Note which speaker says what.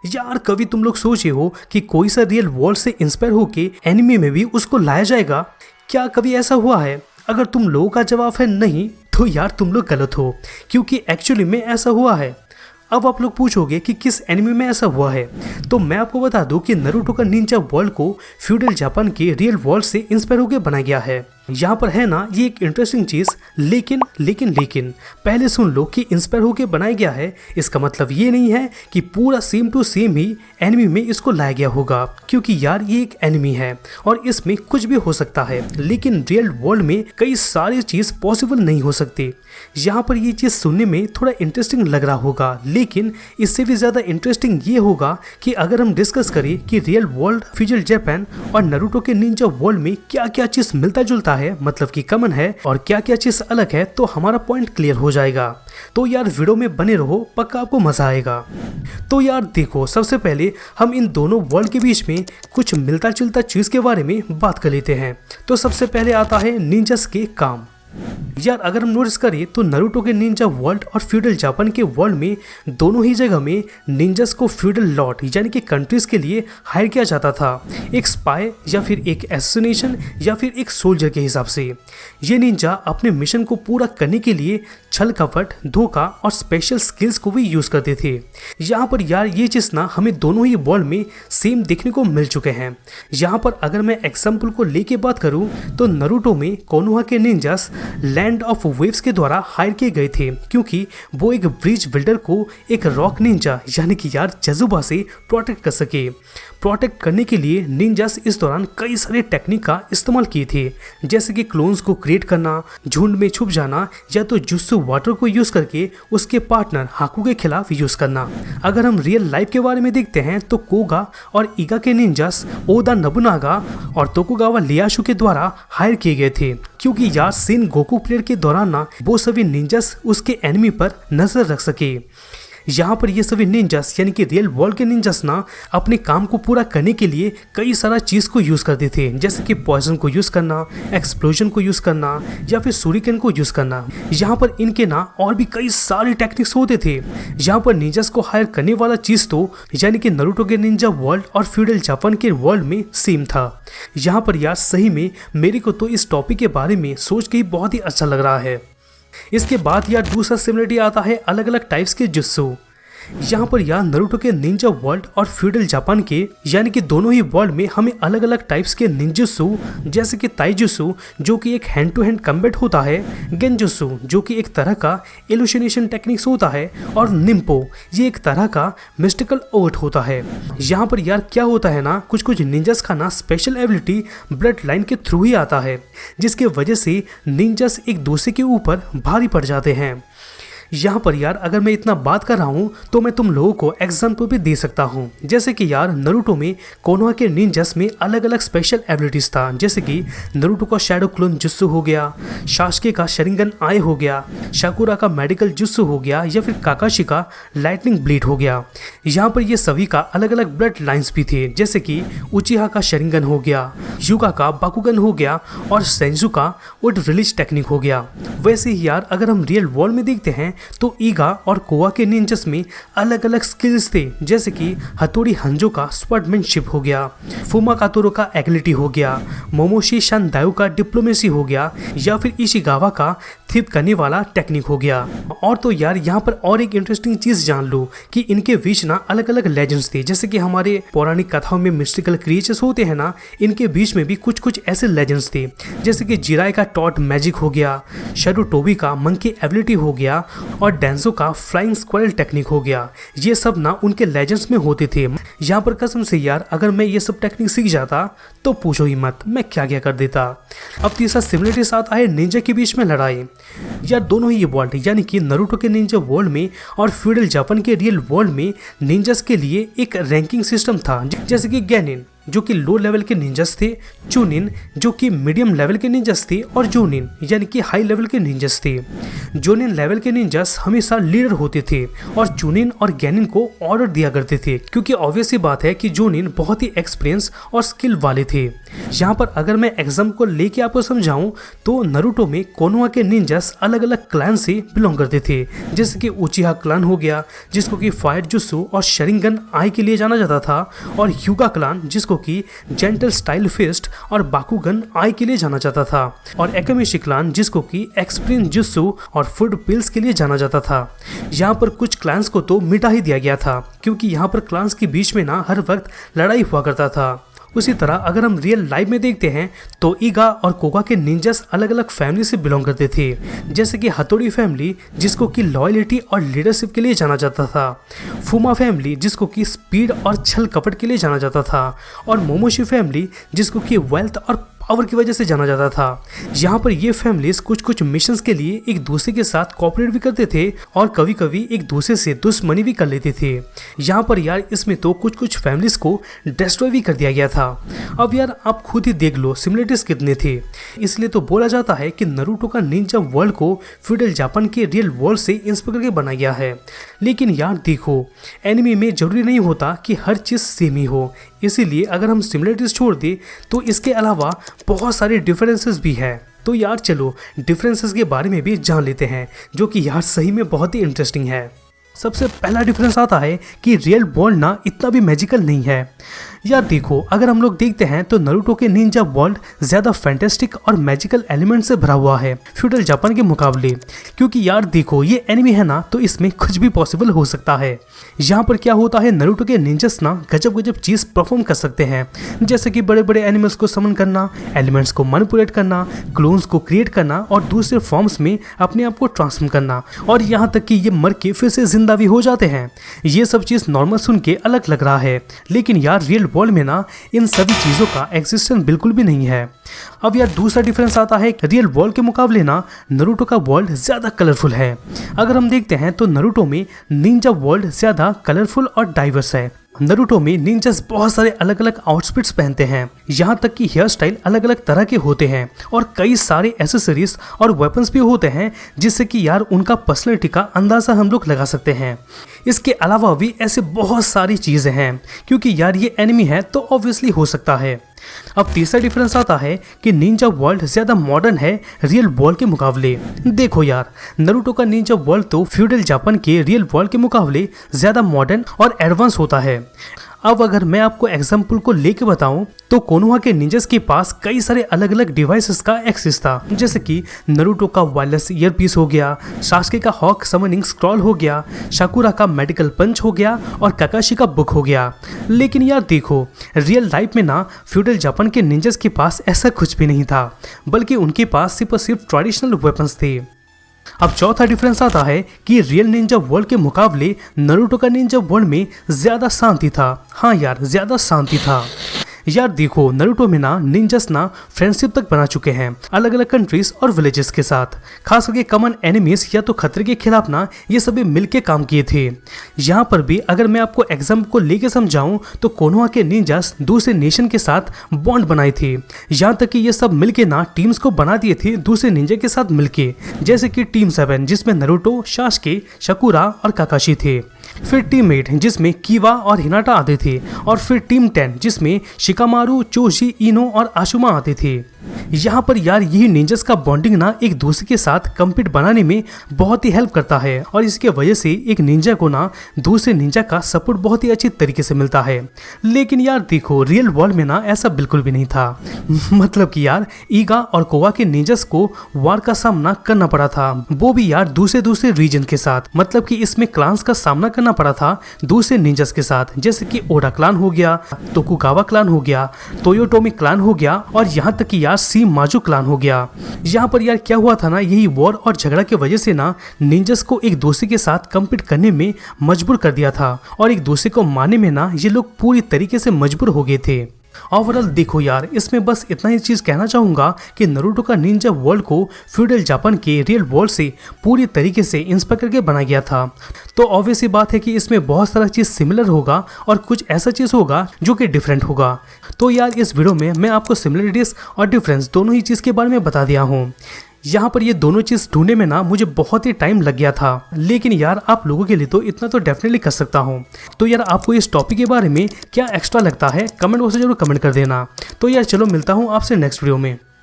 Speaker 1: यार कभी तुम लोग सोचे हो कि कोई सा रियल वर्ल्ड से इंस्पायर होके एनिमे में भी उसको लाया जाएगा? क्या कभी ऐसा हुआ है? अगर तुम लोगों का जवाब है नहीं तो यार तुम लोग गलत हो, क्योंकि एक्चुअली में ऐसा हुआ है। अब आप लोग पूछोगे कि किस एनिमे में ऐसा हुआ है, तो मैं आपको बता दूं कि नारुतो का निंजा वर्ल्ड को फ्यूडल जापान के रियल वर्ल्ड से इंस्पायर होकर बनाया गया है। यहाँ पर है ना ये एक इंटरेस्टिंग चीज, लेकिन पहले सुन लो कि इंस्पायर होकर बनाया गया है, इसका मतलब ये नहीं है कि पूरा सेम टू सेम ही एनिमी में इसको लाया गया होगा, क्योंकि यार ये एक एनिमी है और इसमें कुछ भी हो सकता है, लेकिन रियल वर्ल्ड में कई सारी चीज पॉसिबल नहीं हो सकती। यहाँ पर ये चीज सुनने में थोड़ा इंटरेस्टिंग लग रहा होगा, लेकिन इससे भी ज्यादा इंटरेस्टिंग ये होगा कि अगर हम डिस्कस करें कि रियल वर्ल्ड, फ्यूडल जापान और नारुतो के निंजा वर्ल्ड में क्या क्या चीज मिलता जुलता है, मतलब कि कॉमन है, और क्या क्या चीज अलग है, तो हमारा पॉइंट क्लियर हो जाएगा। तो यार वीडियो में बने रहो, पक्का आपको मजा आएगा। तो यार देखो, सबसे पहले हम इन दोनों वर्ल्ड के बीच में कुछ मिलता जुलता चीज के बारे में बात कर लेते हैं। तो सबसे पहले आता है निंजास के काम। यार अगर हम नोटिस करें तो नारुतो के निंजा वर्ल्ड और फ्यूडल जापान के वर्ल्ड में दोनों ही जगह में निंजास को फ्यूडल लॉर्ड यानी कि कंट्रीज के लिए हायर किया जाता था, एक स्पाई या फिर एक एसोसिनेशन या फिर एक सोल्जर के हिसाब से। ये निंजा अपने मिशन को पूरा करने के लिए छल कपट, धोखा और स्पेशल स्किल्स को भी यूज करते थे। यहाँ पर यार ये चीज ना हमें दोनों ही वर्ल्ड में सेम देखने को मिल चुके हैं। यहाँ पर अगर मैं एग्जाम्पल को लेके बात करूँ तो नारुतो में कोनोहा के निंजास लैंड ऑफ वेव्स के द्वारा हायर किए गए थे, क्योंकि वो एक ब्रिज बिल्डर को एक रॉक निंजा यानी कि यार जजुबा से प्रोटेक्ट कर सके। प्रोटेक्ट करने के लिए निंजास इस दौरान कई सारे टेक्निक का इस्तेमाल किए थे, जैसे कि क्लोन्स को क्रिएट करना, झुंड में छुप जाना, या तो जुत्सु वाटर को यूज करके उसके पार्टनर हाकू के खिलाफ यूज करना। अगर हम रियल लाइफ के बारे में देखते हैं तो कोगा और ईगा के निंजास ओदा नबुनागा और तोकुगावा लियाशु के द्वारा हायर किए गए थे, क्योंकि यार सिन गोकू पीरियड के दौरान ना वो सभी निंजास उसके एनिमी पर नजर रख सके। यहाँ पर ये सभी निंजास यानी कि रियल वर्ल्ड के निंजास ना अपने काम को पूरा करने के लिए कई सारा चीज को यूज करते थे, जैसे कि पॉइजन को यूज करना, एक्सप्लोजन को यूज करना या फिर सूरिकेन को यूज करना। यहाँ पर इनके ना और भी कई सारे टेक्निक्स होते थे। यहाँ पर निंजास को हायर करने वाला चीज तो यानी कि नारुतो के निंजा वर्ल्ड और फ्यूडल जापान के वर्ल्ड में सेम था। यहाँ पर यार सही में मेरे को तो इस टॉपिक के बारे में सोच के ही बहुत ही अच्छा लग रहा है। इसके बाद यार दूसरा सिमिलरिटी आता है अलग अलग टाइप्स के जुत्सु। यहाँ पर यार नारुतो के निंजा वर्ल्ड और फ्यूडल जापान के यानी कि दोनों ही वर्ल्ड में हमें अलग अलग टाइप्स के निंजुत्सु, जैसे कि ताइजुत्सु जो कि एक हैंड टू हैंड कम्बैट होता है, गेंजुत्सु जो कि एक तरह का इल्यूशनेशन टेक्निक्स होता है, और निम्पो ये एक तरह का मिस्टिकल आर्ट होता है। यहाँ पर यार क्या होता है ना, कुछ कुछ निंजास का ना स्पेशल एबिलिटी ब्लड लाइन के थ्रू ही आता है, जिसके वजह से निंजास एक दूसरे के ऊपर भारी पड़ जाते हैं। यहाँ पर यार अगर मैं इतना बात कर रहा हूँ तो मैं तुम लोगों को एग्जाम्पल भी दे सकता हूँ, जैसे कि यार नारुतो में कोनोहा के निंजास में अलग अलग स्पेशल एबिलिटीज था, जैसे कि नारुतो का शैडो क्लोन जुत्सु हो गया, सास्के का शरिंगन आय हो गया, साकुरा का मेडिकल जुत्सु हो गया, या फिर काकाशी का लाइटनिंग ब्लीड हो गया। यहाँ पर ये सभी का अलग अलग ब्लड लाइन्स भी थे, जैसे कि उचिहा का शरिंगन हो गया, युगा का बाकुगन हो गया और सेंजू का वुड रिलीज टेक्निक हो गया। वैसे ही यार अगर हम रियल वर्ल्ड में देखते हैं तो ईगा और कोआ के निंजास में अलग अलग स्किल्स थे, जैसे कि हथौड़ी हंजो का स्वर्डमैनशिप हो गया, फुमा कातोरो का एग्लिटी हो गया, मोमोशी शानदायु का डिप्लोमेसी हो गया, या फिर इशिगावा का थिप करने वाला टेक्निक हो गया। और तो यार यहाँ पर और एक इंटरेस्टिंग चीज जान लो कि इनके बीच ना अलग अलग लेजेंड्स थे, जैसे कि हमारे पौराणिक कथाओं में मिस्टिकल क्रिएचर्स होते हैं ना, इनके बीच में भी कुछ कुछ ऐसे लेजेंड्स थे, जैसे कि जिराई का टॉट मैजिक हो गया, शरुटोबी का मंकी एबिलिटी हो गया और डेंसो का फ्लाइंग स्क्वारल टेक्निक हो गया। ये सब ना उनके लेजेंड्स में होते थे। यहाँ पर कसम से यार अगर मैं ये सब टेक्निक सीख जाता तो पूछो ही मत मैं क्या क्या कर देता। अब तीसरा सिमिलरिटी साथ आए निंजा के बीच में लड़ाई। यार दोनों ही वर्ल्ड यानी कि नारुतो के निंजा वर्ल्ड में और फ्यूडल जापान के रियल वर्ल्ड में निंजास के लिए एक रैंकिंग सिस्टम था, जैसे कि गैनिन जो कि लो लेवल के निंजस थे, चूनिन जो कि मीडियम लेवल के निंजस थे, और जोनिन यानी कि हाई लेवल के निंजस थे। जोनिन लेवल के निंजस हमेशा लीडर होते थे और चूनिन और गैनिन को ऑर्डर दिया करते थे, क्योंकि ऑब्वियस सी बात है कि जोनिन बहुत ही एक्सपीरियंस और स्किल वाले थे। यहाँ पर अगर मैं एग्जाम को लेके आपको समझाऊं तो नारुतो में कोनोहा के निंजस अलग अलग क्लैन से बिलोंग करते थे, जैसे कि उचिहा क्लान हो गया जिसको कि फायर जुत्सु और शरिंगन आई के लिए जाना जाता था, और ह्यूगा क्लान जिसको कि जेंटल स्टाइल फिस्ट और बाकुगन आई के लिए जाना जाता था, और एकामेशी क्लान जिसको कि एक्सपीरियंस जुत्सु और फूड पिल्स के लिए जाना जाता था। यहाँ पर कुछ क्लान्स को तो मिटा ही दिया गया था, क्योंकि यहाँ पर क्लान्स के बीच में ना हर वक्त लड़ाई हुआ करता था। उसी तरह अगर हम रियल लाइफ में देखते हैं तो ईगा और कोगा के निंजस अलग अलग फैमिली से बिलोंग करते थे, जैसे कि हथौड़ी फैमिली जिसको कि लॉयल्टी और लीडरशिप के लिए जाना जाता था, फुमा फैमिली जिसको कि स्पीड और छल कपट के लिए जाना जाता था, और मोमोशी फैमिली जिसको कि वेल्थ और पावर की वजह से जाना जाता था। यहाँ पर ये फैमिलीज कुछ कुछ मिशंस के लिए एक दूसरे के साथ कोऑपरेट भी करते थे और कभी कभी एक दूसरे से दुश्मनी भी कर लेते थे। यहाँ पर यार इसमें तो कुछ कुछ फैमिलीज को डिस्ट्रॉय भी कर दिया गया था। अब यार आप खुद ही देख लो सिमिलरिटीज कितने थे। इसलिए तो बोला जाता है कि नारुतो का निंजा वर्ल्ड को फ्यूडल जापान के रियल वर्ल्ड से इंस्पायर करके बनाया गया है। लेकिन यार देखो, एनिमे में जरूरी नहीं होता कि हर चीज़ सेम ही हो, इसीलिए अगर हम सिमिलरिटीज छोड़ दें तो इसके अलावा बहुत सारे डिफरेंसेस भी हैं। तो यार चलो डिफरेंसेस के बारे में भी जान लेते हैं, जो कि यार सही में बहुत ही इंटरेस्टिंग है। सबसे पहला डिफरेंस आता है कि रियल वर्ल्ड ना इतना भी मैजिकल नहीं है। यार देखो, अगर हम लोग देखते हैं तो नारुतो के निंजा वर्ल्ड ज़्यादा फैंटास्टिक और मैजिकल एलिमेंट से भरा हुआ है फ्यूडल जापान के मुकाबले, क्योंकि यार देखो ये एनिमे है ना, तो इसमें कुछ भी पॉसिबल हो सकता है। यहाँ पर क्या होता है, नारुतो के निंजस ना गजब गजब चीज़ परफॉर्म कर सकते हैं, जैसे कि बड़े बड़े एनिमल्स को समन करना, एलिमेंट्स को मैनिपुलेट करना, क्लोन्स को क्रिएट करना और दूसरे फॉर्म्स में अपने आप को ट्रांसफॉर्म करना, और यहाँ तक कि ये मर के फिर से जिंदा भी हो जाते हैं। ये सब चीज़ नॉर्मल सुन के अलग लग रहा है, लेकिन यार रियल वर्ल्ड में ना इन सभी चीज़ों का एग्जिस्टेंस बिल्कुल भी नहीं है। अब यार दूसरा डिफरेंस आता है, रियल वर्ल्ड के मुकाबले ना नारुतो का वर्ल्ड ज़्यादा कलरफुल है। अगर हम देखते हैं तो नारुतो में निंजा वर्ल्ड ज़्यादा कलरफुल और डाइवर्स है। नारुतो में निंजास बहुत सारे अलग अलग आउटफिट्स पहनते हैं, यहाँ तक कि हेयर स्टाइल अलग अलग तरह के होते हैं, और कई सारे एसेसरीज और वेपन्स भी होते हैं, जिससे कि यार उनका पर्सनैलिटी का अंदाज़ा हम लोग लगा सकते हैं। इसके अलावा भी ऐसे बहुत सारी चीज़ें हैं, क्योंकि यार ये एनिमी है तो ऑब्वियसली हो सकता है। अब तीसरा डिफरेंस आता है कि निंजा वर्ल्ड ज़्यादा मॉडर्न है रियल वर्ल्ड के मुकाबले। देखो यार, नारुतो का निंजा वर्ल्ड तो फ्यूडल जापान के रियल वर्ल्ड के मुकाबले ज़्यादा मॉडर्न और एडवांस होता है। अब अगर मैं आपको एग्जाम्पल को लेके बताऊं तो कोनोहा के निंजस के पास कई सारे अलग अलग डिवाइसेस का एक्सेस था, जैसे कि नारुतो का वायरलेस ईयरपीस हो गया, सास्के का हॉक समनिंग स्क्रॉल हो गया, साकुरा का मेडिकल पंच हो गया और काकाशी का बुक हो गया। लेकिन यार देखो, रियल लाइफ में ना फ्यूडल जापान के निंजस के पास ऐसा कुछ भी नहीं था, बल्कि उनके पास सिर्फ और सिर्फ ट्रेडिशनल वेपन्स थे। अब चौथा डिफरेंस आता है कि रियल निंजा वर्ल्ड के मुकाबले नारुतो का निंजा वर्ल्ड में ज़्यादा शांति था। हाँ यार, ज़्यादा शांति था। यार देखो, नारुतो में ना निंजस ना फ्रेंडशिप तक बना चुके हैं अलग अलग कंट्रीज और विलेजेस के साथ, खास करके कॉमन एनिमीज या तो खतरे के खिलाफ ना ये सभी मिलके काम किए थे। यहाँ पर भी अगर मैं आपको एग्जाम को लेके समझाऊं तो कोनोहा के निंजास दूसरे नेशन के साथ बॉन्ड बनाए थे, यहाँ तक कि ये सब मिलके ना टीम्स को बना दिए थे दूसरे निंजा के साथ मिलके, जैसे कि टीम 7 जिसमें नारुतो, सास्के, साकुरा और काकाशी थे, फिर टीम 8 जिसमें कीवा और हिनाटा आते थे, और फिर टीम 10 जिसमें शिकामारू, चोशी, इनो और आशुमा आते थे। यहाँ पर यार यही निंजस का बॉन्डिंग ना एक दूसरे के साथ कम्पीट बनाने में बहुत ही हेल्प करता है, और इसके वजह से एक निंजा को ना दूसरे निंजा का सपोर्ट बहुत ही अच्छी तरीके से मिलता है। लेकिन यार देखो, रियल वर्ल्ड में ना ऐसा बिल्कुल भी नहीं था। मतलब कि यार ईगा और कोवा के निंजस को वार का सामना करना पड़ा था, वो भी यार दूसरे रीजन के साथ। मतलब कि इसमें क्लान्स का सामना करना पड़ा था दूसरे निंजस के साथ, जैसे कि ओडा क्लान हो गया, तोकुगावा क्लान हो गया, तोयोटोमी क्लान हो गया, और यहाँ तक कि यार सी माजू क्लान हो गया। यहाँ पर यार क्या हुआ था ना, यही वॉर और झगड़ा की वजह से ना निंजस को एक दूसरे के साथ कम्पीट करने में मजबूर कर दिया था, और एक दूसरे को मारने में ना ये लोग पूरी तरीके से मजबूर हो गए थे। ओवरऑल देखो यार, इसमें बस इतना ही चीज़ कहना चाहूँगा कि नारुतो का निंजा वर्ल्ड को फ्यूडल जापान के रियल वर्ल्ड से पूरी तरीके से इंस्पायर करके बनाया गया था। तो ऑब्वियस सी बात है कि इसमें बहुत सारा चीज़ सिमिलर होगा और कुछ ऐसा चीज़ होगा जो कि डिफरेंट होगा। तो यार इस वीडियो में मैं आपको सिमिलरिटीज़ और डिफरेंस दोनों ही चीज़ के बारे में बता दिया हूँ। यहाँ पर ये दोनों चीज़ ढूंढने में ना मुझे बहुत ही टाइम लग गया था, लेकिन यार आप लोगों के लिए तो इतना तो डेफिनेटली कर सकता हूँ। तो यार आपको इस टॉपिक के बारे में क्या एक्स्ट्रा लगता है कमेंट बॉक्स में जरूर कमेंट कर देना। तो यार चलो मिलता हूँ आपसे नेक्स्ट वीडियो में।